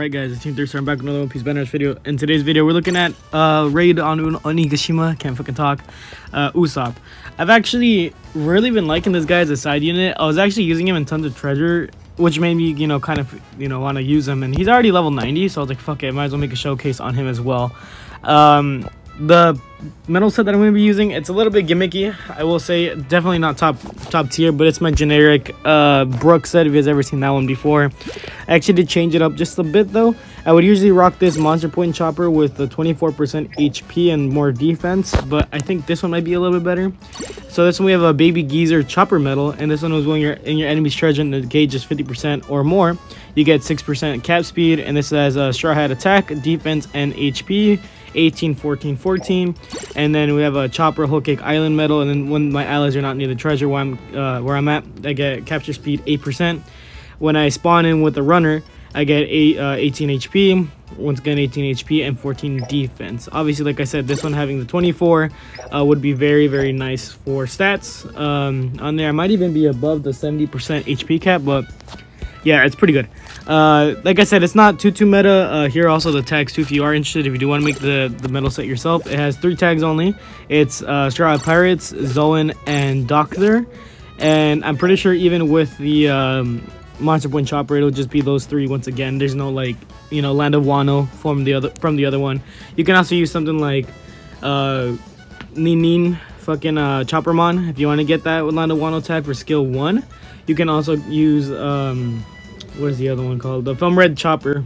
Alright guys, it's Team 3 starting back with another One Piece banners video. In today's video, we're looking at raid on ONIGASHIMA, can't fucking talk, Usopp. I've actually really been liking this guy as a side unit. I was actually using him in tons of treasure, which made me, kind of, want to use him. And he's already level 90, so I was like, fuck it, might as well make a showcase on him as well. The metal set that I'm going to be using, it's a little bit gimmicky, I will say. Definitely not top tier, but it's my generic Brook set, if you guys ever seen that one before. I actually did change it up just a bit though. I would usually rock this monster point chopper with the 24% HP and more defense, but I think this one might be a little bit better. So this one we have a baby geezer chopper metal, and this one was when you're in your enemy's treasure and the gauge is 50% or more, you get 6% cap speed, and this has a straw hat attack, defense, and HP. 18, 14, 14, and then we have a chopper whole cake island metal, and then when my allies are not near the treasure where I'm at, I get capture speed 8%. When I spawn in with the runner, I get 18 HP, once again 18 HP and 14 defense. Obviously, like I said, this one having the 24 would be very, very nice for stats. On there, I might even be above the 70% HP cap, but yeah, it's pretty good. Like I said, it's not too meta. Here are also the tags too if you are interested, if you do want to make the metal set yourself. It has 3 tags only. It's Straw Hat Pirates, Zoan, and Doctor. And I'm pretty sure even with the monster point chopper, it'll just be those 3 once again. There's no like, Land of Wano from the other one. You can also use something like Nin fucking Choppermon if you want to get that with Land of Wano tag for skill 1. You can also use what is the other one called? The Film Red Chopper,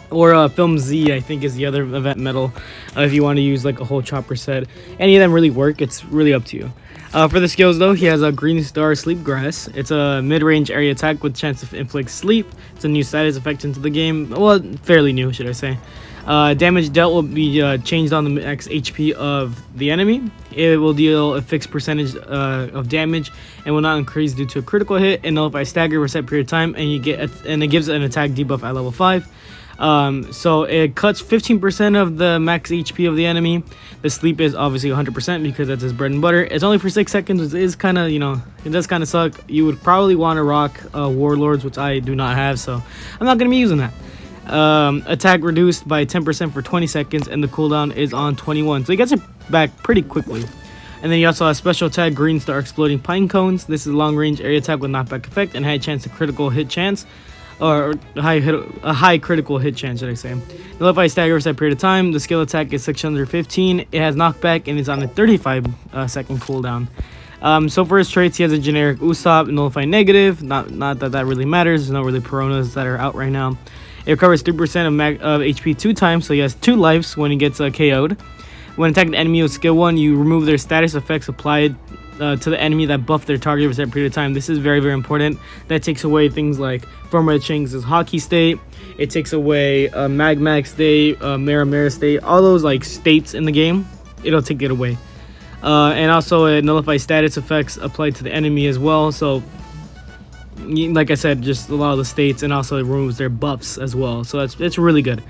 or Film Z, I think, is the other event metal. If you want to use like a whole chopper set, any of them really work. It's really up to you. For the skills though, he has a Green Star Sleep Grass. It's a mid-range area attack with chance to inflict sleep. It's a new status effect into the game. Well, fairly new, should I say. Damage dealt will be changed on the max HP of the enemy. It will deal a fixed percentage of damage and will not increase due to a critical hit, and nullify stagger for a set period of time, and it gives an attack debuff at level 5. So it cuts 15% of the max HP of the enemy. The sleep is obviously 100% because that's his bread and butter. It's only for 6 seconds, which is kind of, it does kind of suck. You would probably want to rock Warlords, which I do not have, so I'm not going to be using that. Attack reduced by 10% for 20 seconds, and the cooldown is on 21, so he gets it back pretty quickly. And then you also have special attack Green Star Exploding Pine Cones. This is a long range area attack with knockback effect and high chance to critical hit chance, or a high critical hit chance, should I say. Nullify stagger for that period of time. The skill attack is 615. It has knockback and it's on a 35 second cooldown. So for his traits, he has a generic Usopp, nullify negative. Not that really matters. There's no really Pironas that are out right now. It recovers 3% of HP 2 times, so he has 2 lives when he gets KO'd. When attacking an enemy with skill 1, you remove their status effects applied to the enemy that buff their target for a certain period of time. This is very, very important. That takes away things like Form Red Shanks' Hockey State. It takes away Mag State, Mara State, all those like states in the game. It'll take it away. And also it nullifies status effects applied to the enemy as well. So like I said, just a lot of the states, and also it removes their buffs as well, so it's really good.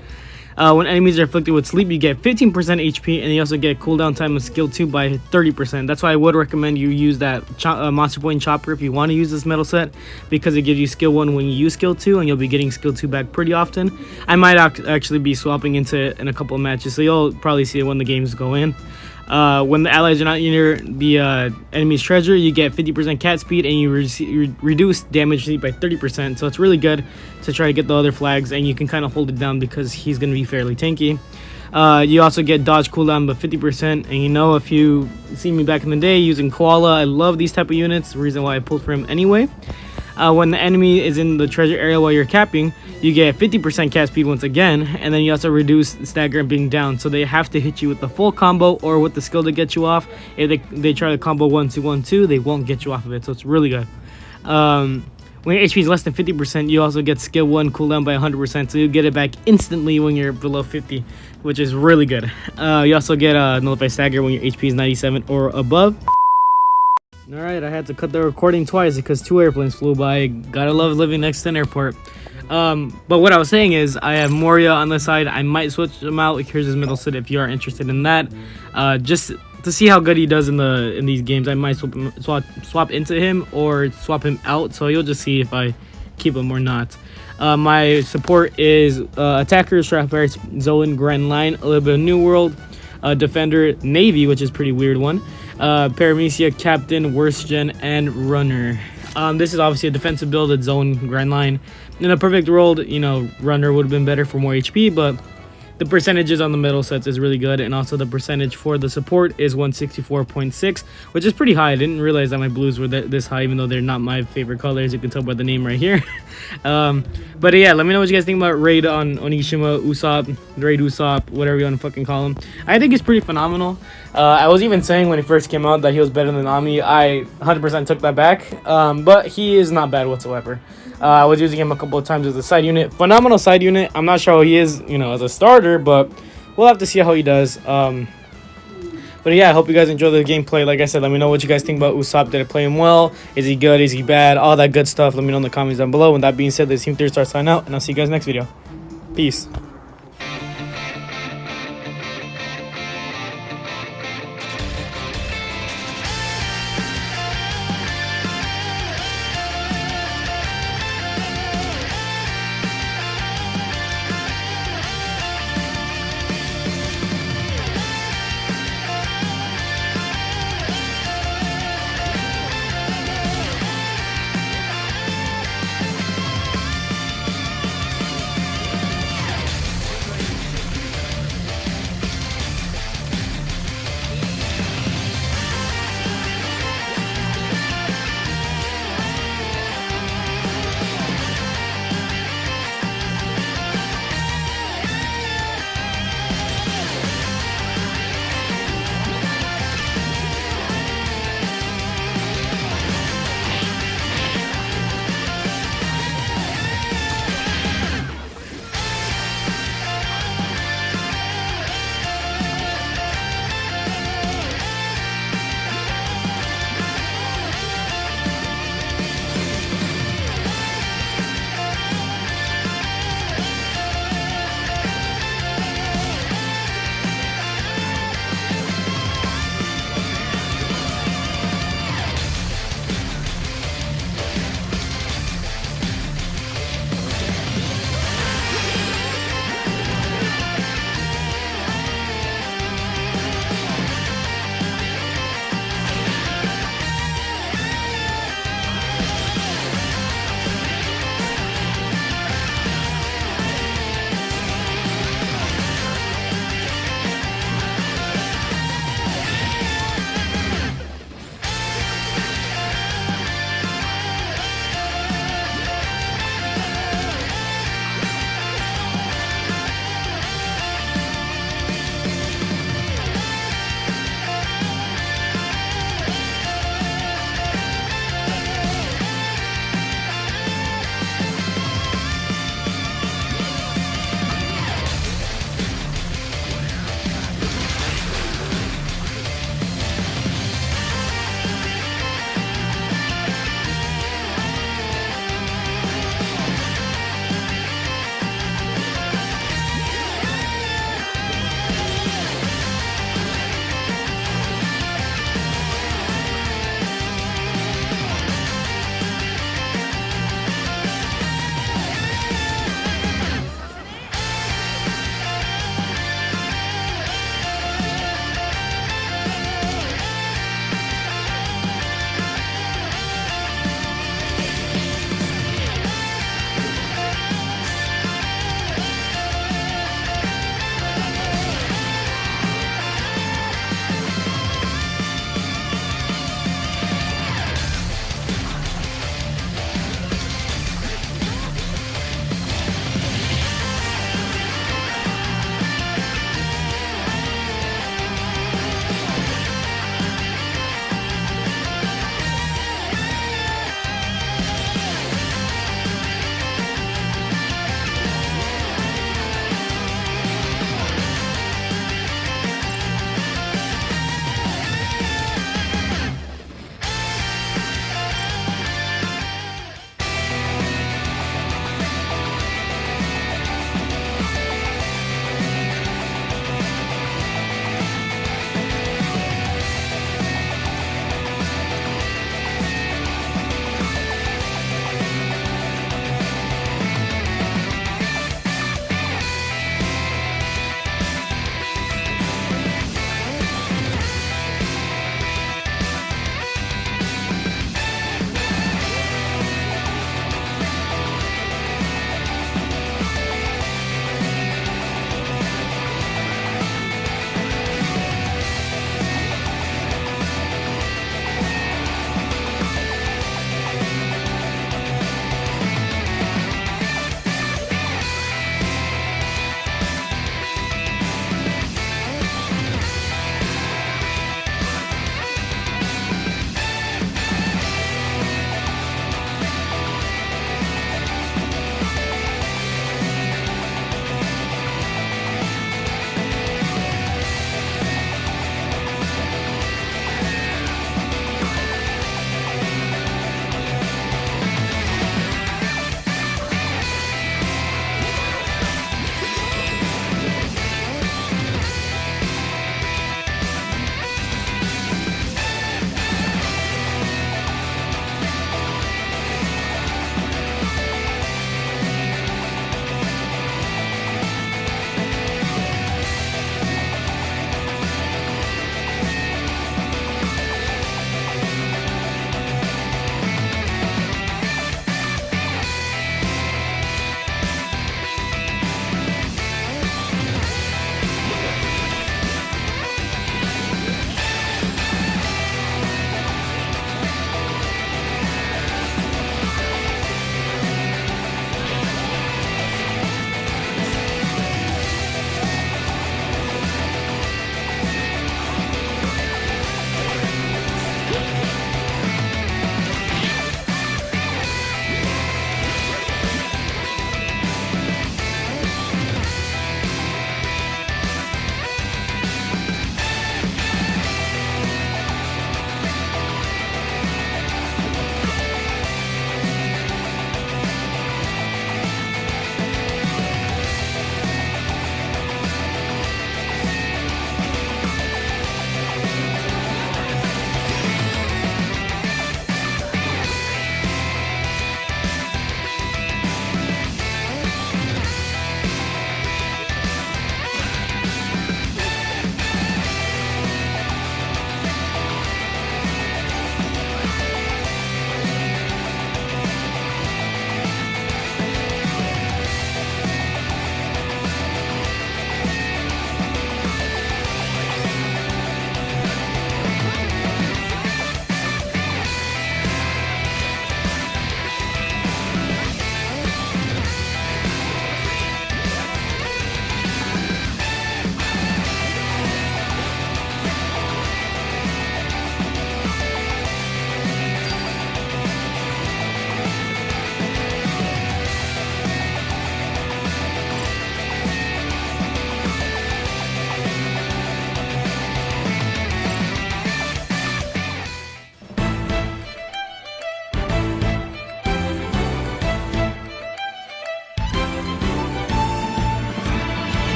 When enemies are afflicted with sleep, you get 15% HP, and you also get cooldown time of skill 2 by 30%. That's why I would recommend you use that monster point chopper if you want to use this metal set, because it gives you skill 1 when you use skill 2, and you'll be getting skill 2 back pretty often. I might actually be swapping into it in a couple of matches, so you'll probably see it when the games go in. When the allies are not near the enemy's treasure, you get 50% cat speed, and you reduce damage by 30%. So it's really good to try to get the other flags, and you can kind of hold it down because he's going to be fairly tanky. You also get dodge cooldown by 50%, and if you see me back in the day using Koala, I love these type of units. The reason why I pulled for him anyway. When the enemy is in the treasure area while you're capping, you get 50% cat speed once again, and then you also reduce stagger and being down, so they have to hit you with the full combo or with the skill to get you off. If they try to combo 1-2-1-2, they won't get you off of it, so it's really good. When your HP is less than 50%, you also get skill 1 cooldown by 100%, so you get it back instantly when you're below 50, which is really good. You also get nullify stagger when your HP is 97 or above. Alright, I had to cut the recording twice because 2 airplanes flew by. Gotta love living next to an airport. But what I was saying is, I have Moria on the side. I might switch him out. Like, here's his middle set if you are interested in that. Just to see how good he does in these games, I might swap into him or swap him out. So you'll just see if I keep them or not. My support is attacker, Strathfire's Zoan Grand Line, a little bit of New World, defender, Navy, which is a pretty weird one, Paramecia, Captain, Worst Gen, and Runner. This is obviously a defensive build at Zone Grand Line. In a perfect world, you know, Runner would have been better for more HP, but the percentages on the metal sets is really good, and also the percentage for the support is 164.6, which is pretty high. I didn't realize that my blues were this high, even though they're not my favorite colors. You can tell by the name right here. But yeah, let me know what you guys think about Raid on Onigashima, Usopp, Raid Usopp, whatever you want to fucking call him. I think he's pretty phenomenal. I was even saying when he first came out that he was better than Ami. I 100% took that back, but he is not bad whatsoever. I was using him a couple of times as a side unit. Phenomenal side unit. I'm not sure how he is, you know, as a starter, but we'll have to see how he does. But yeah, I hope you guys enjoy the gameplay. Like I said, let me know what you guys think about Usopp. Did I play him well? Is he good? Is he bad? All that good stuff. Let me know in the comments down below. And that being said, this is Team 3 Star sign out, and I'll see you guys next video. Peace.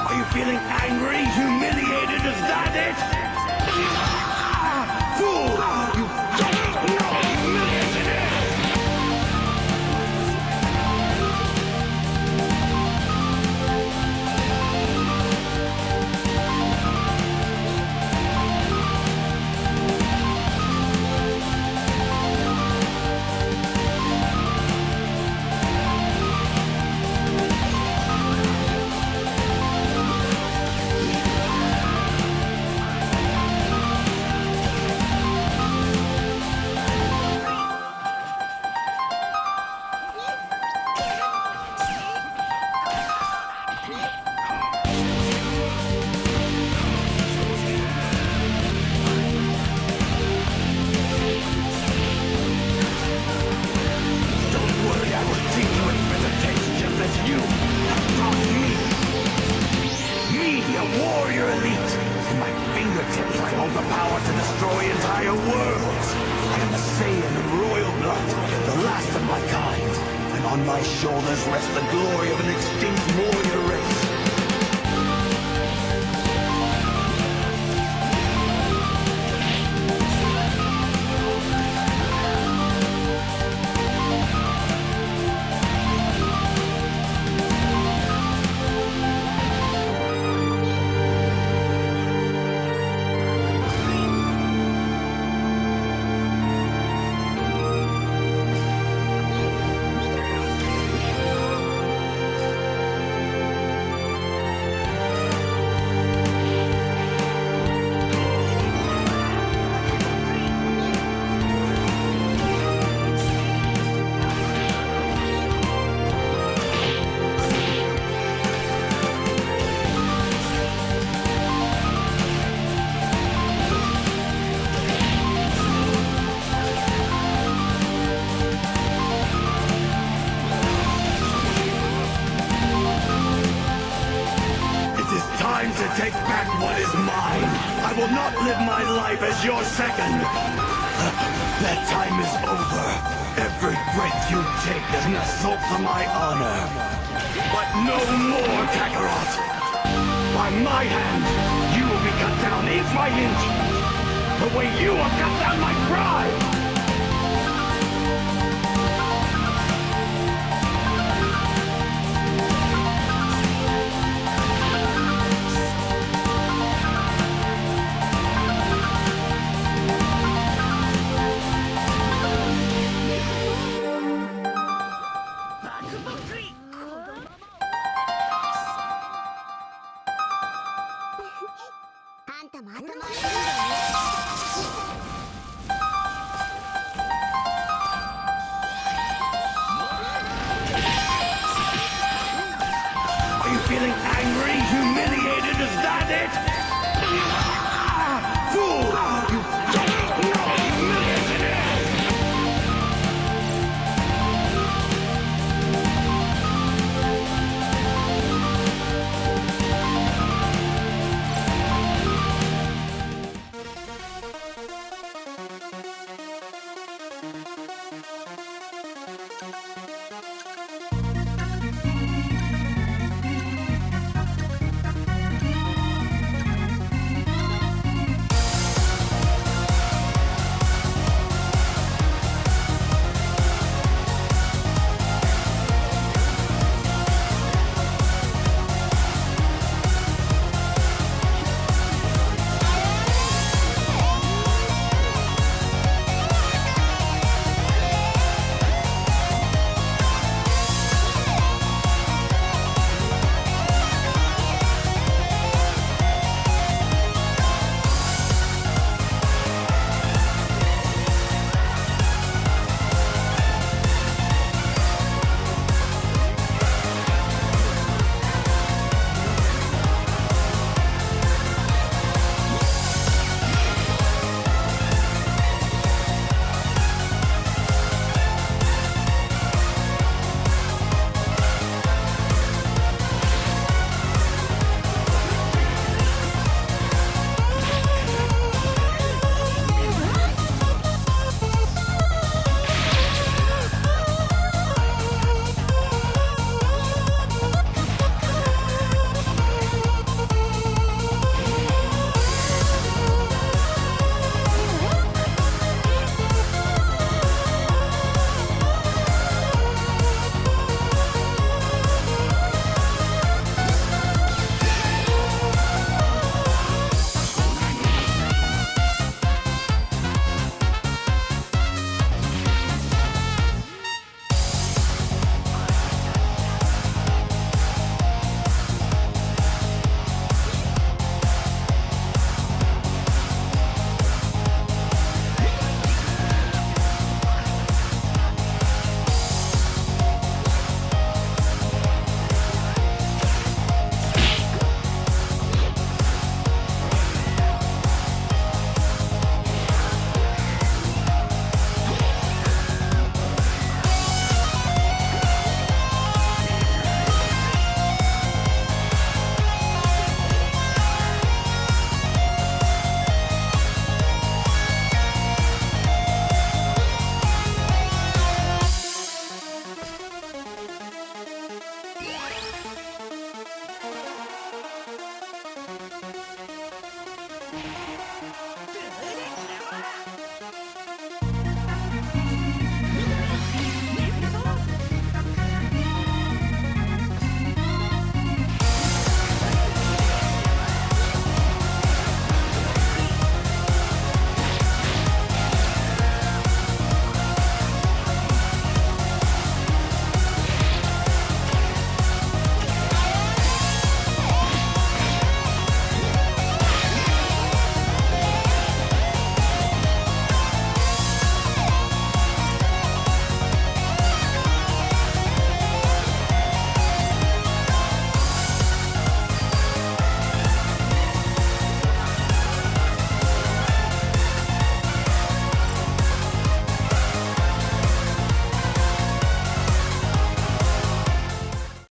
Are you feeling angry, humiliated? Is that it? Fool! You don't know how humiliating it is! On my shoulders rests the glory of an extinct warrior race. Take back what is mine. I will not live my life as your second. That time is over. Every breath you take is an assault on my honor. But no more, Kakarot. By my hand, you will be cut down inch by inch. The way you have cut down my pride. Feeling angry, humiliated, is that it? Fool! You